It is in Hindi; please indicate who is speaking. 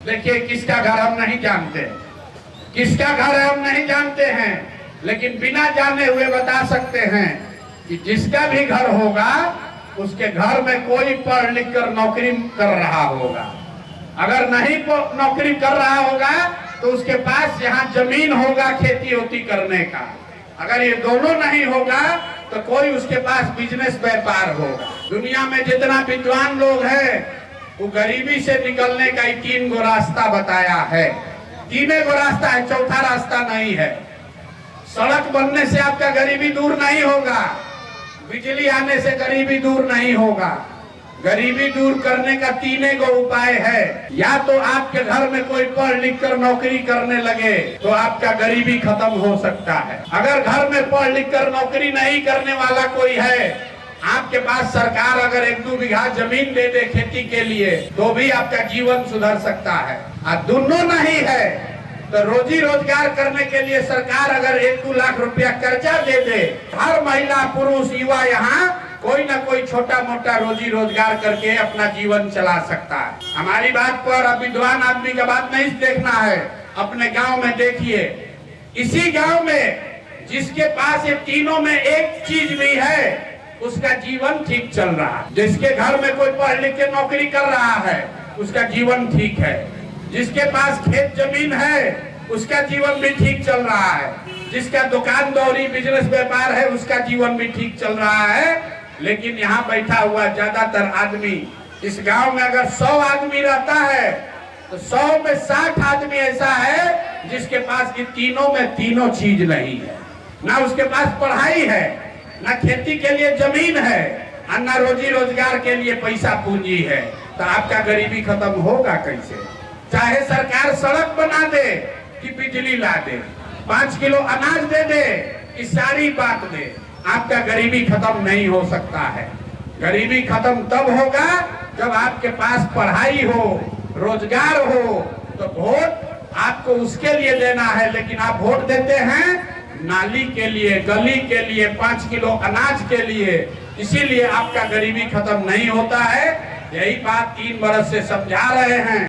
Speaker 1: देखिए, किसका घर हम नहीं जानते, किसका घर है हम नहीं जानते हैं, लेकिन बिना जाने हुए बता सकते हैं कि जिसका भी घर होगा उसके घर में कोई पढ़ लिख कर नौकरी कर रहा होगा। अगर नहीं नौकरी कर रहा होगा तो उसके पास यहाँ जमीन होगा खेती होती करने का। अगर ये दोनों नहीं होगा तो कोई उसके पास बिजनेस व्यापार होगा। दुनिया में जितना विद्वान लोग हैं वो गरीबी से निकलने का ही 3 गो रास्ता बताया है। 3 गो रास्ता है, चौथा रास्ता नहीं है। सड़क बनने से आपका गरीबी दूर नहीं होगा, बिजली आने से गरीबी दूर नहीं होगा। गरीबी दूर करने का 3 गो उपाय है। या तो आपके घर में कोई पढ़ लिख कर नौकरी करने लगे तो आपका गरीबी खत्म हो सकता है। अगर घर में पढ़ लिख कर नौकरी नहीं करने वाला कोई है, आपके पास सरकार अगर 1-2 बीघा जमीन दे दे खेती के लिए तो भी आपका जीवन सुधर सकता है। और दोनों नहीं है तो रोजी रोजगार करने के लिए सरकार अगर 1-2 लाख रुपया कर्जा दे दे, हर महिला पुरुष युवा यहाँ कोई ना कोई छोटा मोटा रोजी रोजगार करके अपना जीवन चला सकता है। हमारी बात पर विद्वान आदमी का बात नहीं देखना है। अपने गांव में देखिए, इसी गांव में जिसके पास ये तीनों में एक चीज भी है उसका जीवन ठीक चल रहा है। जिसके घर में कोई पढ़ लिख के नौकरी कर रहा है उसका जीवन ठीक है। जिसके पास खेत जमीन है उसका जीवन भी ठीक चल रहा है। जिसका दुकान दौरी बिजनेस व्यापार है उसका जीवन भी ठीक चल रहा है। लेकिन यहाँ बैठा हुआ ज्यादातर आदमी, इस गांव में अगर 100 आदमी रहता है तो 100 में 60 आदमी ऐसा है जिसके पास इन तीनों में तीनों चीज नहीं है। ना उसके पास पढ़ाई है, ना खेती के लिए जमीन है, और ना रोजी रोजगार के लिए पैसा पूंजी है। तो आपका गरीबी खत्म होगा कैसे? चाहे सरकार सड़क बना दे कि बिजली ला दे, 5 किलो अनाज दे दे कि सारी बात दे, आपका गरीबी खत्म नहीं हो सकता है। गरीबी खत्म तब होगा जब आपके पास पढ़ाई हो, रोजगार हो। तो वोट आपको उसके लिए देना है, लेकिन आप वोट देते हैं नाली के लिए, गली के लिए, 5 किलो अनाज के लिए। इसीलिए आपका गरीबी खत्म नहीं होता है। यही बात 3 बरस से समझा रहे हैं।